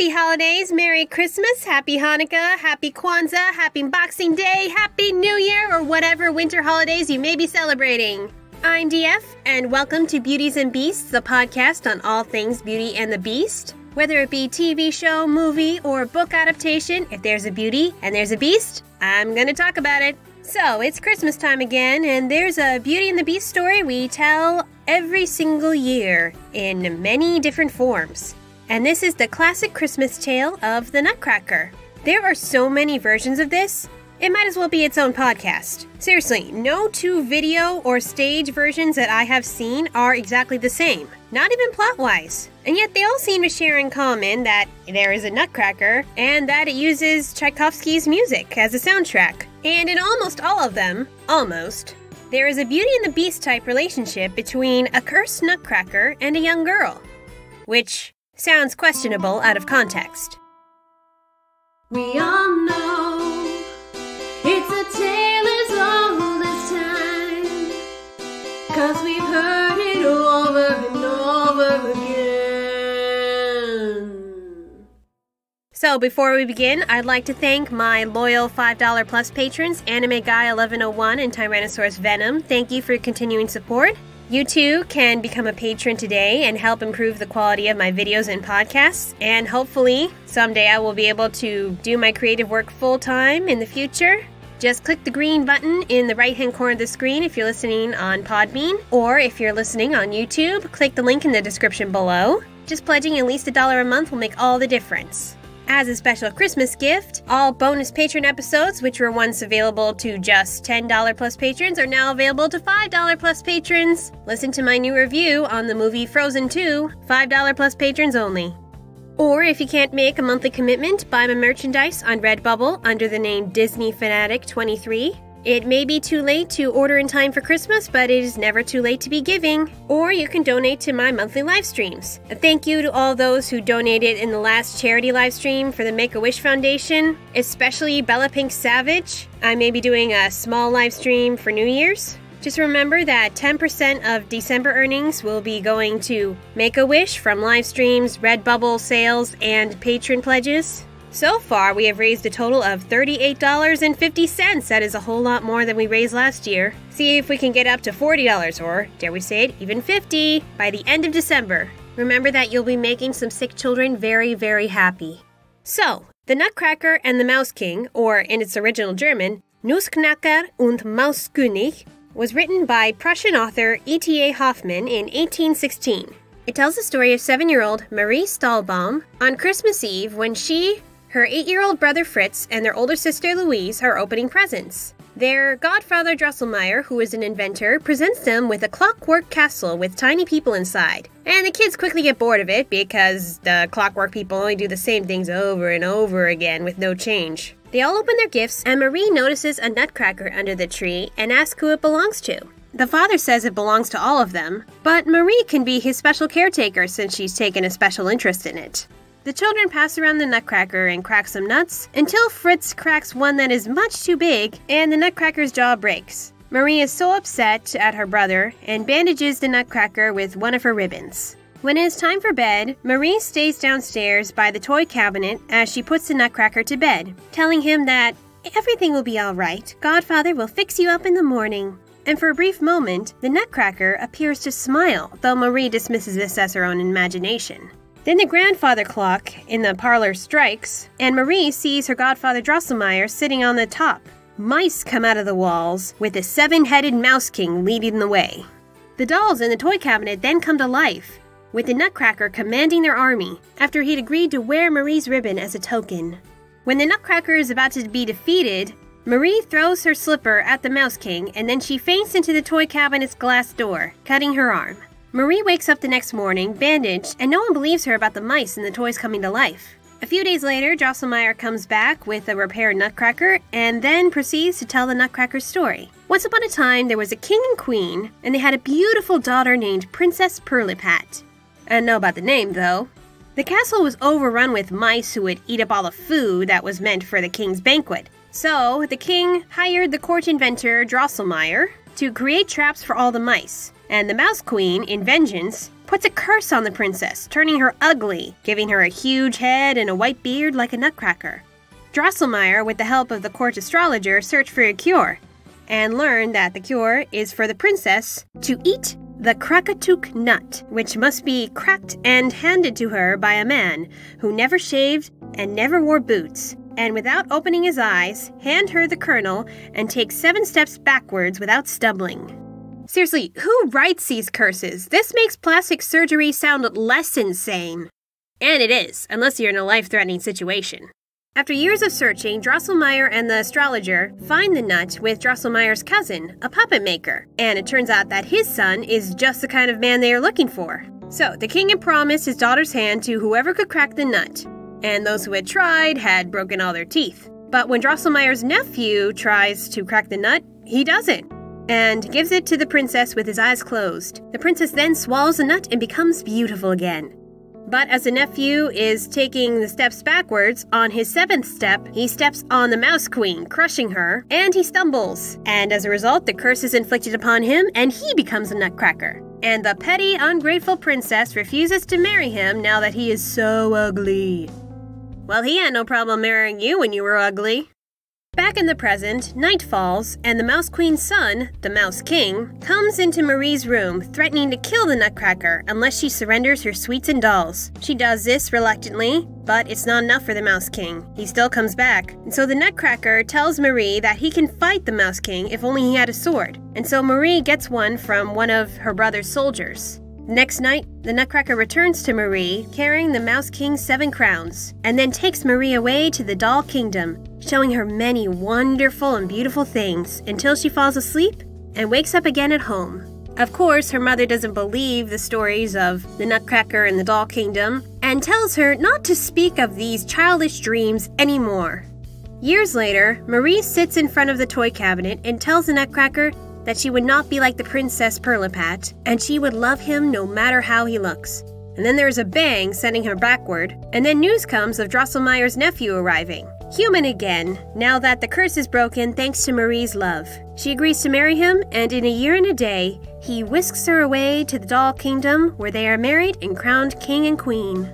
Happy holidays, Merry Christmas, Happy Hanukkah, Happy Kwanzaa, Happy Boxing Day, Happy New Year, or whatever winter holidays you may be celebrating. I'm DF, and welcome to Beauties and Beasts, the podcast on all things Beauty and the Beast. Whether it be TV show, movie, or book adaptation, if there's a beauty and there's a beast, I'm gonna talk about it. So, it's Christmas time again, and there's a Beauty and the Beast story we tell every single year in many different forms. And this is the classic Christmas tale of the Nutcracker. There are so many versions of this, it might as well be its own podcast. Seriously, no two video or stage versions that I have seen are exactly the same, not even plot-wise. And yet they all seem to share in common that there is a Nutcracker and that it uses Tchaikovsky's music as a soundtrack. And in almost all of them, there is a Beauty and the Beast type relationship between a cursed Nutcracker and a young girl, which sounds questionable out of context. We all know it's a tale as old as time, 'cause we've heard it over and over again. So before we begin, I'd like to thank my loyal $5 plus patrons, Anime Guy 1101 and TyrannosaurusVenom. Thank you for your continuing support. You too can become a patron today and help improve the quality of my videos and podcasts. And hopefully, someday I will be able to do my creative work full-time in the future. Just click the green button in the right-hand corner of the screen if you're listening on Podbean. Or if you're listening on YouTube, click the link in the description below. Just pledging at least $1 a month will make all the difference. As a special Christmas gift, all bonus patron episodes, which were once available to just $10 plus patrons, are now available to $5 plus patrons. Listen to my new review on the movie Frozen 2, $5 plus patrons only. Or if you can't make a monthly commitment, buy my merchandise on Redbubble under the name Disney Fanatic 23. It may be too late to order in time for Christmas, but it is never too late to be giving. Or you can donate to my monthly live streams. A thank you to all those who donated in the last charity live stream for the Make-A-Wish Foundation, especially Bella Pink Savage. I may be doing a small live stream for New Year's. Just remember that 10% of December earnings will be going to Make-A-Wish from live streams, Redbubble sales, and patron pledges. So far, we have raised a total of $38.50. That is a whole lot more than we raised last year. See if we can get up to $40, or, dare we say it, even $50 by the end of December. Remember that you'll be making some sick children very, very happy. So, The Nutcracker and the Mouse King, or in its original German, Nutcracker und Mauskönig, was written by Prussian author E.T.A. Hoffmann in 1816. It tells the story of 7-year-old Marie Stahlbaum on Christmas Eve when she, her 8-year-old brother Fritz, and their older sister Louise are opening presents. Their godfather Drosselmeyer, who is an inventor, presents them with a clockwork castle with tiny people inside. And the kids quickly get bored of it because the clockwork people only do the same things over and over again with no change. They all open their gifts, and Marie notices a nutcracker under the tree and asks who it belongs to. The father says it belongs to all of them, but Marie can be his special caretaker since she's taken a special interest in it. The children pass around the nutcracker and crack some nuts until Fritz cracks one that is much too big and the nutcracker's jaw breaks. Marie is so upset at her brother and bandages the nutcracker with one of her ribbons. When it is time for bed, Marie stays downstairs by the toy cabinet as she puts the nutcracker to bed, telling him that everything will be all right. Godfather will fix you up in the morning. And for a brief moment, the nutcracker appears to smile, though Marie dismisses this as her own imagination. Then the grandfather clock in the parlor strikes, and Marie sees her godfather Drosselmeyer sitting on the top. Mice come out of the walls, with a 7-headed Mouse King leading the way. The dolls in the toy cabinet then come to life, with the nutcracker commanding their army, after he'd agreed to wear Marie's ribbon as a token. When the nutcracker is about to be defeated, Marie throws her slipper at the Mouse King, and then she faints into the toy cabinet's glass door, cutting her arm. Marie wakes up the next morning, bandaged, and no one believes her about the mice and the toys coming to life. A few days later, Drosselmeyer comes back with a repaired nutcracker, and then proceeds to tell the nutcracker's story. Once upon a time, there was a king and queen, and they had a beautiful daughter named Princess Pirlipat. I don't know about the name, though. The castle was overrun with mice who would eat up all the food that was meant for the king's banquet. So, the king hired the court inventor Drosselmeyer to create traps for all the mice. And the Mouse Queen, in vengeance, puts a curse on the princess, turning her ugly, giving her a huge head and a white beard like a nutcracker. Drosselmeyer, with the help of the court astrologer, searched for a cure, and learned that the cure is for the princess to eat the Krakatuk nut, which must be cracked and handed to her by a man who never shaved and never wore boots, and without opening his eyes, hand her the kernel and take 7 steps backwards without stumbling. Seriously, who writes these curses? This makes plastic surgery sound less insane. And it is, unless you're in a life-threatening situation. After years of searching, Drosselmeyer and the astrologer find the nut with Drosselmeyer's cousin, a puppet maker, and it turns out that his son is just the kind of man they are looking for. So, the king had promised his daughter's hand to whoever could crack the nut, and those who had tried had broken all their teeth. But when Drosselmeyer's nephew tries to crack the nut, he doesn't, and gives it to the princess with his eyes closed. The princess then swallows the nut and becomes beautiful again. But as the nephew is taking the steps backwards, on his 7th step, he steps on the Mouse Queen, crushing her, and he stumbles. And as a result, the curse is inflicted upon him, and he becomes a nutcracker. And the petty, ungrateful princess refuses to marry him now that he is so ugly. Well, he had no problem marrying you when you were ugly. Back in the present, night falls, and the Mouse Queen's son, the Mouse King, comes into Marie's room, threatening to kill the Nutcracker unless she surrenders her sweets and dolls. She does this reluctantly, but it's not enough for the Mouse King. He still comes back. And so the Nutcracker tells Marie that he can fight the Mouse King if only he had a sword. And so Marie gets one from one of her brother's soldiers. Next night, the Nutcracker returns to Marie, carrying the Mouse King's 7 crowns, and then takes Marie away to the Doll Kingdom, showing her many wonderful and beautiful things until she falls asleep and wakes up again at home. Of course, her mother doesn't believe the stories of the Nutcracker and the Doll Kingdom, and tells her not to speak of these childish dreams anymore. Years later, Marie sits in front of the toy cabinet and tells the Nutcracker that she would not be like the Princess Perlipat, and she would love him no matter how he looks. And then there's a bang sending her backward, and then news comes of Drosselmeyer's nephew arriving. Human again, now that the curse is broken thanks to Marie's love. She agrees to marry him, and in a year and a day, he whisks her away to the Doll Kingdom, where they are married and crowned king and queen.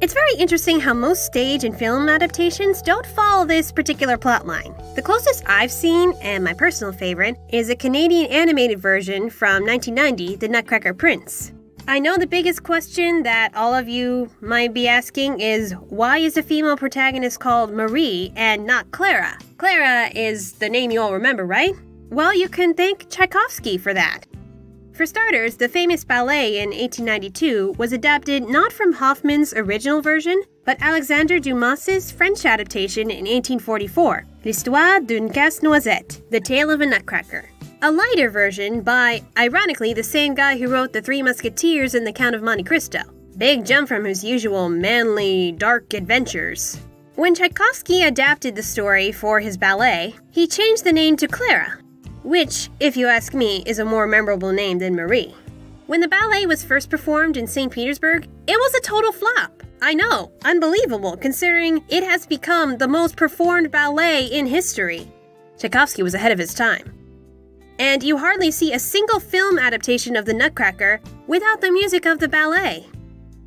It's very interesting how most stage and film adaptations don't follow this particular plotline. The closest I've seen, and my personal favorite, is a Canadian animated version from 1990, The Nutcracker Prince. I know the biggest question that all of you might be asking is, why is the female protagonist called Marie and not Clara? Clara is the name you all remember, right? Well, you can thank Tchaikovsky for that. For starters, the famous ballet in 1892 was adapted not from Hoffmann's original version, but Alexandre Dumas's French adaptation in 1844, L'Histoire d'une casse-noisette, The Tale of a Nutcracker. A lighter version by, ironically, the same guy who wrote The Three Musketeers and The Count of Monte Cristo. Big jump from his usual manly, dark adventures. When Tchaikovsky adapted the story for his ballet, he changed the name to Clara, which, if you ask me, is a more memorable name than Marie. When the ballet was first performed in St. Petersburg, it was a total flop. I know, unbelievable, considering it has become the most performed ballet in history. Tchaikovsky was ahead of his time. And you hardly see a single film adaptation of the Nutcracker without the music of the ballet.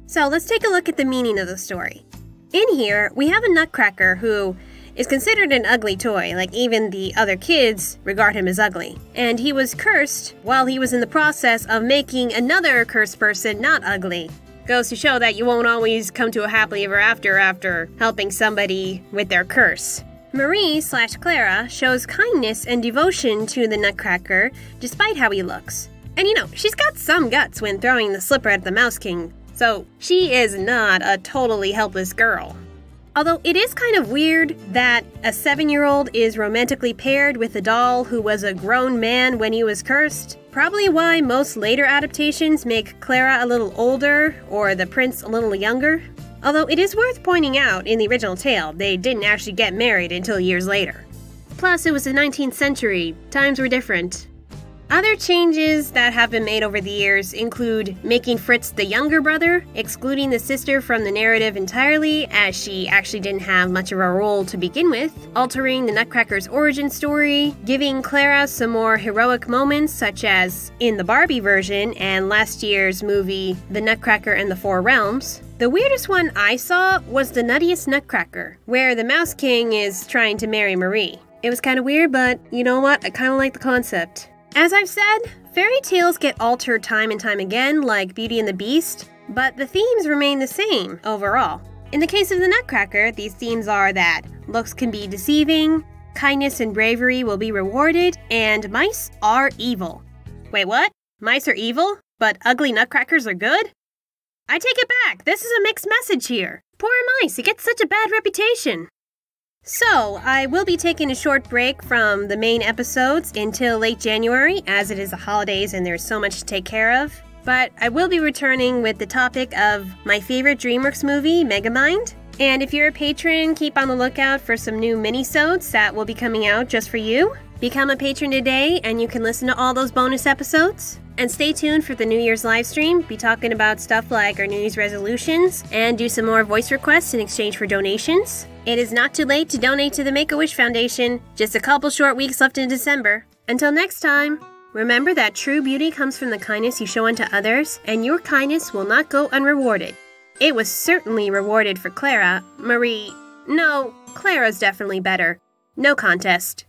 So let's take a look at the meaning of the story. In here, we have a Nutcracker who is considered an ugly toy, like even the other kids regard him as ugly. And he was cursed while he was in the process of making another cursed person not ugly. Goes to show that you won't always come to a happily ever after helping somebody with their curse. Marie/Clara shows kindness and devotion to the Nutcracker despite how he looks. And she's got some guts when throwing the slipper at the Mouse King, so she is not a totally helpless girl. Although it is kind of weird that a 7-year-old is romantically paired with a doll who was a grown man when he was cursed. Probably why most later adaptations make Clara a little older or the prince a little younger. Although it is worth pointing out, in the original tale, they didn't actually get married until years later. Plus, it was the 19th century. Times were different. Other changes that have been made over the years include making Fritz the younger brother, excluding the sister from the narrative entirely, as she actually didn't have much of a role to begin with, altering the Nutcracker's origin story, giving Clara some more heroic moments, such as in the Barbie version and last year's movie The Nutcracker and the Four Realms. The weirdest one I saw was the Nuttiest Nutcracker, where the Mouse King is trying to marry Marie. It was kind of weird, but you know what? I kind of like the concept. As I've said, fairy tales get altered time and time again, like Beauty and the Beast, but the themes remain the same overall. In the case of the Nutcracker, these themes are that looks can be deceiving, kindness and bravery will be rewarded, and mice are evil. Wait, what? Mice are evil, but ugly nutcrackers are good? I take it back. This is a mixed message here. Poor mice, it gets such a bad reputation. So, I will be taking a short break from the main episodes until late January, as it is the holidays and there's so much to take care of. But I will be returning with the topic of my favorite DreamWorks movie, Megamind. And if you're a patron, keep on the lookout for some new mini-sodes that will be coming out just for you. Become a patron today and you can listen to all those bonus episodes. And stay tuned for the New Year's live stream. Be talking about stuff like our New Year's resolutions and do some more voice requests in exchange for donations. It is not too late to donate to the Make-A-Wish Foundation. Just a couple short weeks left in December. Until next time, remember that true beauty comes from the kindness you show unto others, and your kindness will not go unrewarded. It was certainly rewarded for Clara. Marie... No, Clara's definitely better. No contest.